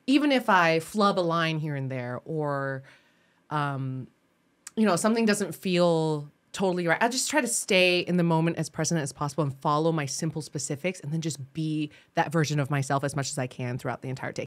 even if I flub a line here and there, or, something doesn't feel totally right, I just try to stay in the moment as present as possible and follow my simple specifics, and then just be that version of myself as much as I can throughout the entire take.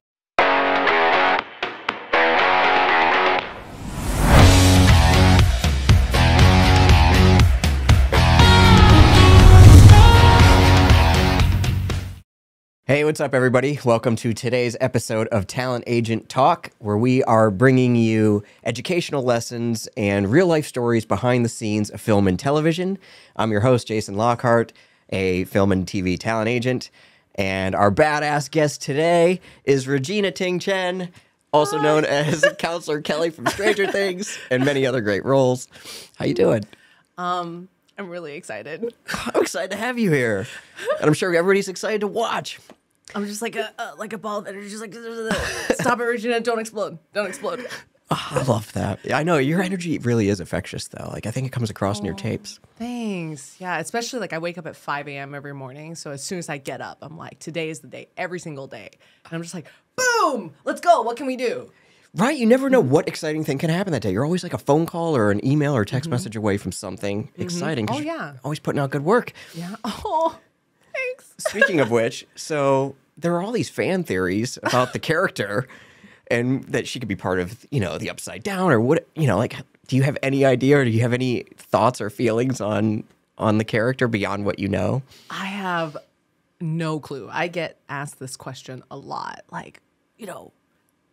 Hey, what's up, everybody? Welcome to today's episode of Talent Agent Talk, where we are bringing you educational lessons and real-life stories behind the scenes of film and television. I'm your host, Jason Lockhart, a film and TV talent agent, and our badass guest today is Regina Ting Chen, also known as Counselor Kelly from Stranger Things and many other great roles. How you doing? I'm really excited. I'm excited to have you here, and I'm sure everybody's excited to watch. I'm just like a ball of energy, just like, stop it, Regina, don't explode, don't explode. Oh, I love that. I know your energy really is infectious, though. Like, I think it comes across in your tapes. Thanks. Yeah, especially like I wake up at 5 a.m. every morning. So as soon as I get up, I'm like, today is the day, every single day. And I'm just like, boom, let's go. What can we do? Right. You never know what exciting thing can happen that day. You're always like a phone call or an email or text message away from something exciting. Oh, yeah. You're always putting out good work. Yeah. Oh, thanks. Speaking of which, so there are all these fan theories about the character and that she could be part of, the Upside Down or what, like, do you have any idea or do you have any thoughts or feelings on the character beyond what you know? I have no clue. I get asked this question a lot. Like,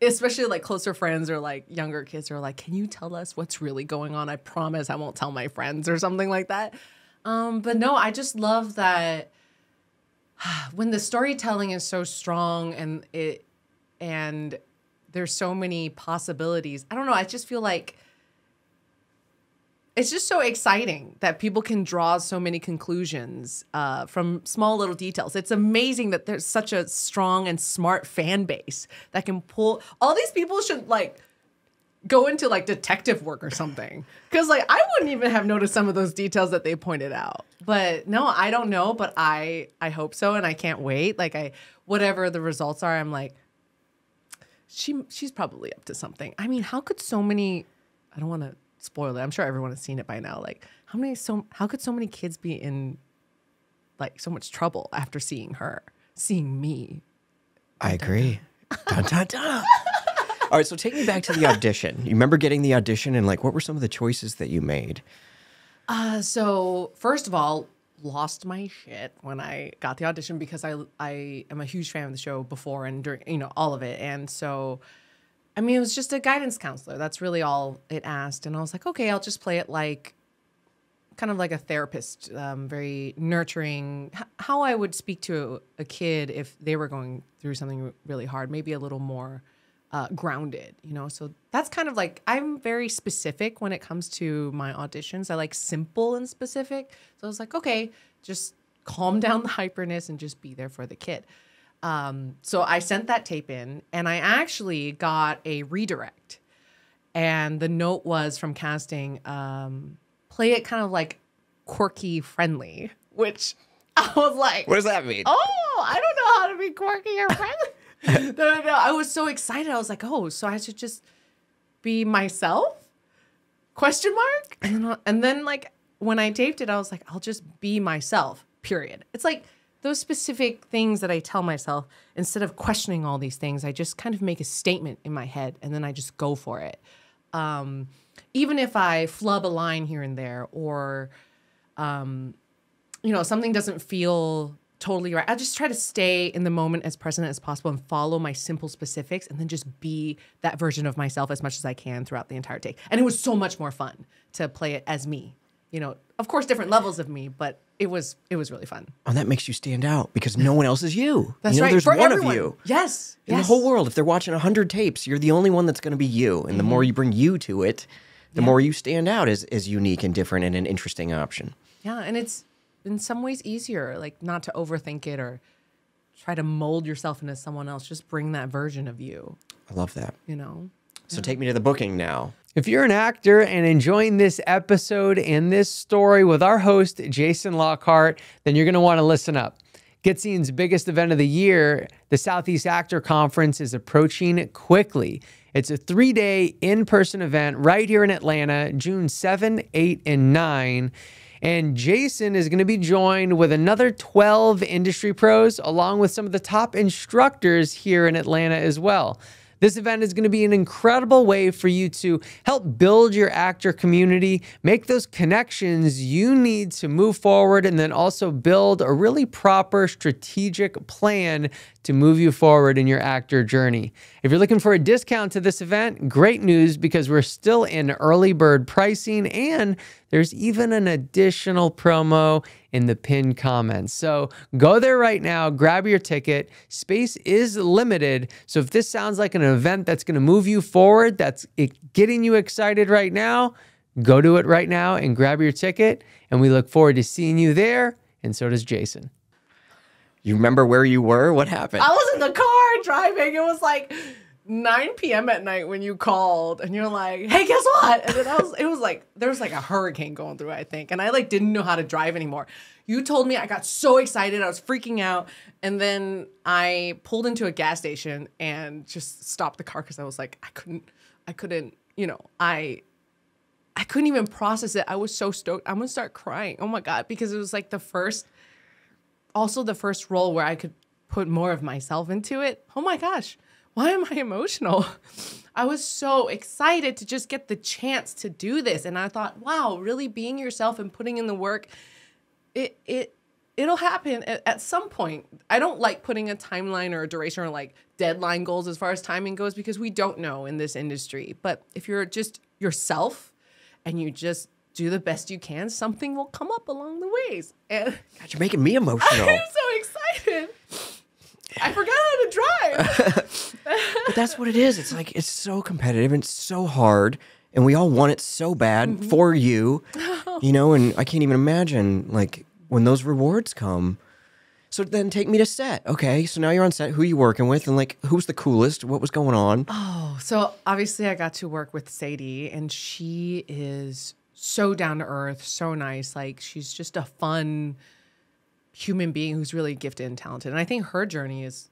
especially like closer friends or like younger kids are like, can you tell us what's really going on? I promise I won't tell my friends or something like that. But no, I just love that when the storytelling is so strong and there's so many possibilities. I don't know. I just feel like it's just so exciting that people can draw so many conclusions from small little details. It's amazing that there's such a strong and smart fan base that can pull. All these people should like go into like detective work or something. Because like I wouldn't even have noticed some of those details that they pointed out. But no, I don't know. But I hope so, and I can't wait. Like whatever the results are, I'm like, she's probably up to something. I mean, how could so many? I don't want to spoil it. I'm sure everyone has seen it by now. Like how could so many kids be in like so much trouble after seeing me? I agree. Dun, dun, dun. All right, so take me back to the audition. You remember getting the audition and like what were some of the choices that you made? So first of all, lost my shit when I got the audition because I am a huge fan of the show before and during, all of it. And so I mean, it was just a guidance counselor. That's really all it asked. And I was like, okay, I'll just play it like kind of like a therapist, very nurturing, how I would speak to a kid if they were going through something really hard, maybe a little more grounded, So that's kind of like, I'm very specific when it comes to my auditions. I like simple and specific. So I was like, okay, just calm down the hyperness and just be there for the kid. So I sent that tape in and I actually got a redirect, and the note was from casting, play it kind of like quirky friendly, which I was like, what does that mean? Oh, I don't know how to be quirky or friendly. No. I was so excited. I was like, oh, so I should just be myself? ? And then like when I taped it, I was like, I'll just be myself, period. It's like those specific things that I tell myself, instead of questioning all these things, I just kind of make a statement in my head and then I just go for it. Even if I flub a line here and there, or, something doesn't feel totally right, I just try to stay in the moment as present as possible and follow my simple specifics, and then just be that version of myself as much as I can throughout the entire take. And it was so much more fun to play it as me. Of course, different levels of me, but it was really fun. Oh, that makes you stand out because no one else is you. That's right. There's for one everyone. of you. Yes. In the whole world, if they're watching 100 tapes, you're the only one that's going to be you. And the more you bring you to it, the more you stand out as unique and different and an interesting option. Yeah, and it's in some ways easier, like not to overthink it or try to mold yourself into someone else. Just bring that version of you. I love that. So take me to the booking now. If you're an actor and enjoying this episode and this story with our host, Jason Lockhart, then you're going to want to listen up. Get Seen's biggest event of the year, the Southeast Actor Conference, is approaching quickly. It's a 3-day in-person event right here in Atlanta, June 7, 8, and 9. And Jason is going to be joined with another 12 industry pros, along with some of the top instructors here in Atlanta as well. This event is going to be an incredible way for you to help build your actor community, make those connections you need to move forward, and then also build a really proper strategic plan to move you forward in your actor journey. If you're looking for a discount to this event, great news, because we're still in early bird pricing, and there's even an additional promo in the pinned comments. So go there right now, grab your ticket. Space is limited. So if this sounds like an event that's going to move you forward, that's getting you excited right now, go do it right now and grab your ticket. And we look forward to seeing you there. And so does Jason. You remember where you were? What happened? I was in the car driving. It was like 9 p.m. at night when you called, and you're like, "Hey, guess what?" And then it was like there was like a hurricane going through, I think, and I like didn't know how to drive anymore. You told me, I got so excited, I was freaking out, and then I pulled into a gas station and just stopped the car because I was like, I couldn't, I couldn't even process it. I was so stoked. I'm gonna start crying. Oh my God, because it was like the first role where I could put more of myself into it. Oh my gosh. Why am I emotional? I was so excited to just get the chance to do this. And I thought, wow, really being yourself and putting in the work, it'll happen at some point. I don't like putting a timeline or a duration or like deadline goals as far as timing goes, because we don't know in this industry. But if you're just yourself and you just do the best you can, something will come up along the ways. And God, you're making me emotional. I'm so excited. I forgot how to drive. But that's what it is. It's like, it's so competitive and it's so hard, and we all want it so bad for you, and I can't even imagine like when those rewards come. So then take me to set. Okay, so now you're on set. Who are you working with, and like who's the coolest? What was going on? Oh, so obviously I got to work with Sadie, and she is so down to earth, so nice. Like, she's just a fun human being who's really gifted and talented. And I think her journey is,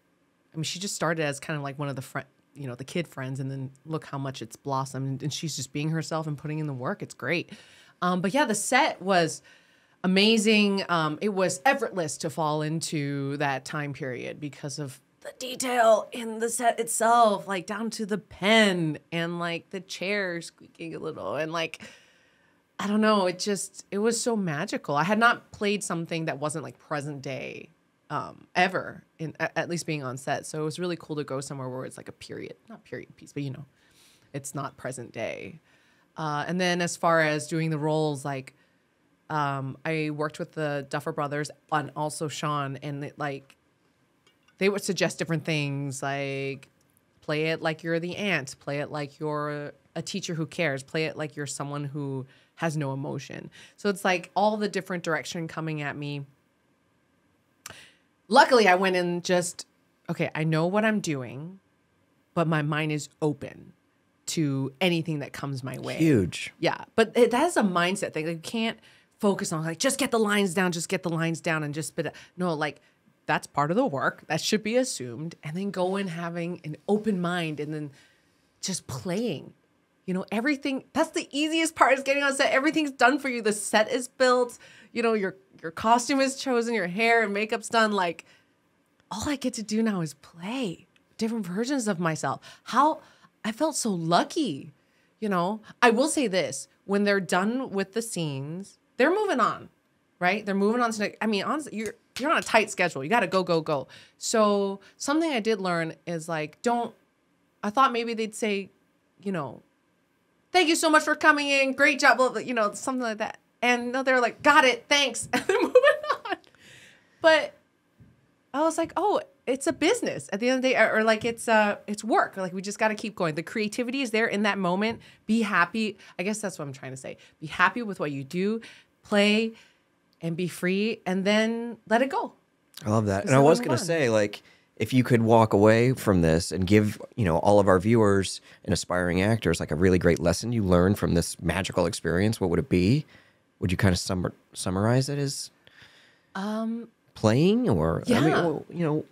she just started as kind of like one of the the kid friends, and then look how much it's blossomed, and she's just being herself and putting in the work. It's great. But yeah, the set was amazing. It was effortless to fall into that time period because of the detail in the set itself, like down to the pen and like the chair squeaking a little, and like, I don't know, it was so magical. I had not played something that wasn't like present day ever, at least being on set. So it was really cool to go somewhere where it's like not period piece, but it's not present day. And then as far as doing the roles, like I worked with the Duffer Brothers and also Sean, and they would suggest different things, like play it like you're the aunt, play it like you're a teacher who cares, play it like you're someone who has no emotion. So it's like all the different direction coming at me. Luckily, I went in just, okay, I know what I'm doing, but my mind is open to anything that comes my way. Huge. Yeah, but that is a mindset thing. Like, you can't focus on like, just get the lines down, and just spit it. No, like, that's part of the work. That should be assumed. And then go in having an open mind, and then just playing. Everything, that's the easiest part, is getting on set. Everything's done for you. The set is built. Your costume is chosen. Your hair and makeup's done. Like, all I get to do now is play different versions of myself. How I felt so lucky. I will say this. When they're done with the scenes, they're moving on, right? They're moving on to, honestly, you're on a tight schedule. You got to go. So something I did learn is like, I thought maybe they'd say, thank you so much for coming in. Great job. Something like that. And no, they're like, got it. Thanks. And they're moving on. But I was like, oh, it's a business at the end of the day, or like it's work. Like, we just got to keep going. The creativity is there in that moment. Be happy. I guess that's what I'm trying to say. Be happy with what you do, play, and be free, and then let it go. I love that. And I was going to say, like, if you could walk away from this and give, all of our viewers and aspiring actors like a really great lesson you learned from this magical experience, what would it be? Would you kind of summarize it as? playing, or I mean, Yeah. well, you know,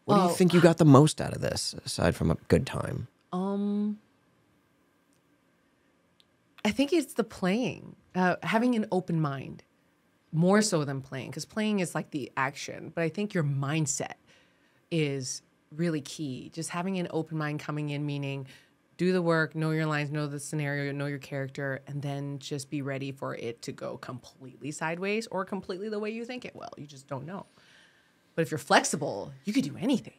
what do you think you got the most out of this aside from a good time? I think it's the playing, having an open mind, more so than playing, because playing is like the action. But I think your mindset is really key. Just having an open mind coming in, meaning do the work, know your lines, know the scenario, know your character, and then just be ready for it to go completely sideways or completely the way you think it will. You just don't know. But if you're flexible, you could do anything.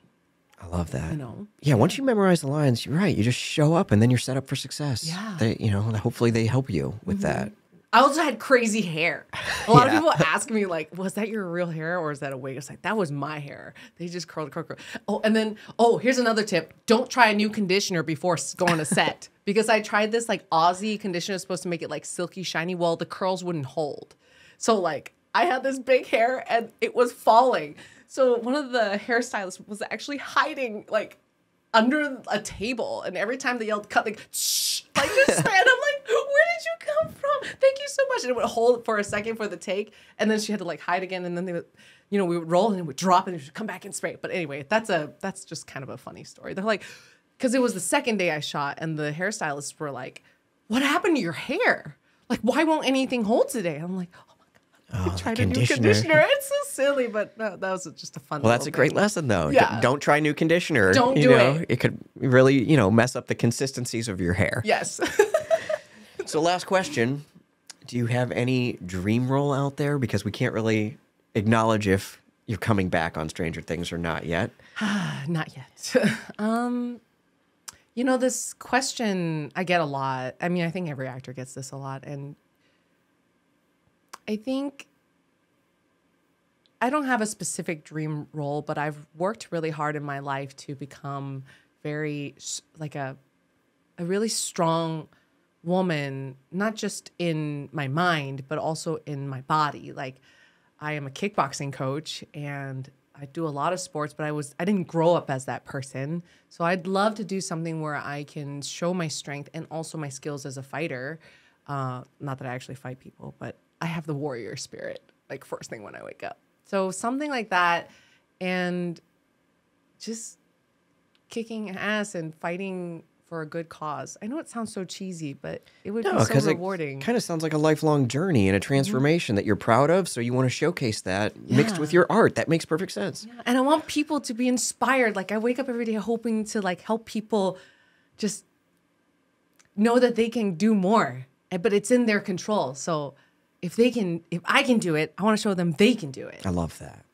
I love that. You know? Yeah, once you memorize the lines, you're right. You just show up and then you're set up for success. Yeah. They, you know, hopefully they help you with that. I also had crazy hair. A lot of people ask me, like, was that your real hair or is that a wig? It's like, that was my hair. They just curled. Oh, and then, here's another tip. Don't try a new conditioner before going to set. Because I tried this, like, Aussie conditioner supposed to make it, like, silky, shiny. Well, the curls wouldn't hold. So, like, I had this big hair and it was falling. So one of the hairstylists was actually hiding, like, under a table, and every time they yelled cut, like, shh, like, just stand. I'm like, where did you come from? Thank you so much. And it would hold for a second for the take, and then she had to like hide again, and then they would, you know, we would roll and it would drop and it would come back and spray. But anyway, that's just kind of a funny story. They're like, because it was the second day I shot, and the hairstylists were like, what happened to your hair? Like, why won't anything hold today? And I'm like, I tried a new conditioner. It's so silly, but that was just a fun. Well, that's a great lesson, though. Yeah. Don't try new conditioner. Don't do it. It could really, you know, mess up the consistencies of your hair. Yes. So, last question: do you have any dream role out there? Because we can't really acknowledge if you're coming back on Stranger Things or not yet. Not yet. You know, this question I get a lot. I mean, I think every actor gets this a lot, and I think I don't have a specific dream role, but I've worked really hard in my life to become very, like a really strong woman, not just in my mind, but also in my body. Like, I am a kickboxing coach and I do a lot of sports, but I didn't grow up as that person. So I'd love to do something where I can show my strength and also my skills as a fighter. Not that I actually fight people, but I have the warrior spirit, like, first thing when I wake up. So something like that, and just kicking ass and fighting for a good cause. I know it sounds so cheesy, but it would be so rewarding. It kind of sounds like a lifelong journey and a transformation that you're proud of, so you want to showcase that mixed with your art. That makes perfect sense. Yeah. And I want people to be inspired. Like, I wake up every day hoping to, like, help people just know that they can do more, but it's in their control. So if I can do it, I want to show them they can do it. I love that.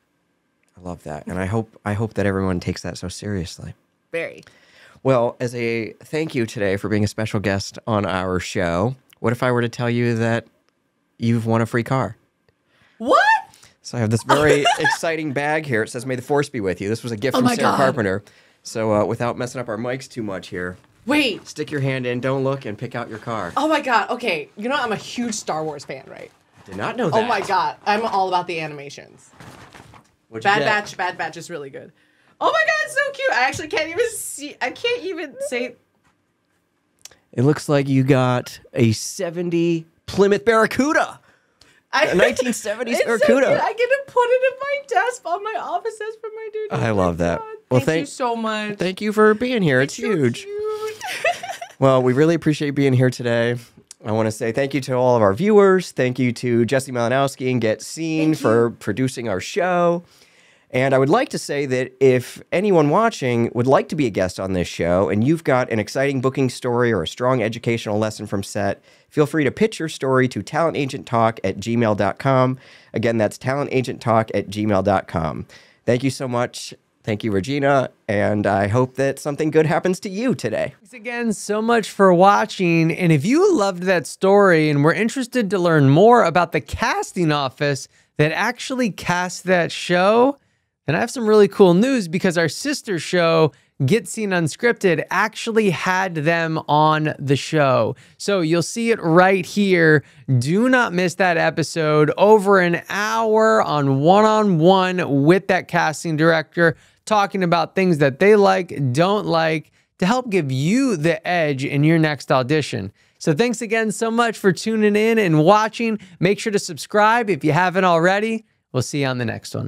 And I hope that everyone takes that so seriously. Very. Well, as a thank you today for being a special guest on our show, what if I were to tell you that you've won a free car? What? So I have this very exciting bag here. It says, "May the force be with you." This was a gift from Sarah Carpenter. So without messing up our mics too much here. Wait. Stick your hand in, don't look, and pick out your car. Oh my God. Okay. You know, I'm a huge Star Wars fan, right? Did not know that. Oh my God. I'm all about the animations. What'd you get? Bad Batch is really good. Oh my God, it's so cute. I actually can't even see. I can't even say. It looks like you got a 70 Plymouth Barracuda. A 1970s it's Barracuda. So cute. I get to put it in my desk on my office desk for my dude. I love that. God. Well, thank you so much. Thank you for being here. It's huge. So Well, we really appreciate being here today. I want to say thank you to all of our viewers. Thank you to Jesse Malinowski and Get Seen for producing our show. And I would like to say that if anyone watching would like to be a guest on this show and you've got an exciting booking story or a strong educational lesson from set, feel free to pitch your story to talentagenttalk@gmail.com. Again, that's talentagenttalk@gmail.com. Thank you so much. Thank you, Regina, and I hope that something good happens to you today. Thanks again so much for watching. And if you loved that story and were interested to learn more about the casting office that actually cast that show, then I have some really cool news, because our sister show, Get Seen Unscripted, actually had them on the show. So you'll see it right here. Do not miss that episode. Over an hour on one-on-one with that casting director, talking about things that they like, don't like, to help give you the edge in your next audition. So thanks again so much for tuning in and watching. Make sure to subscribe if you haven't already. We'll see you on the next one.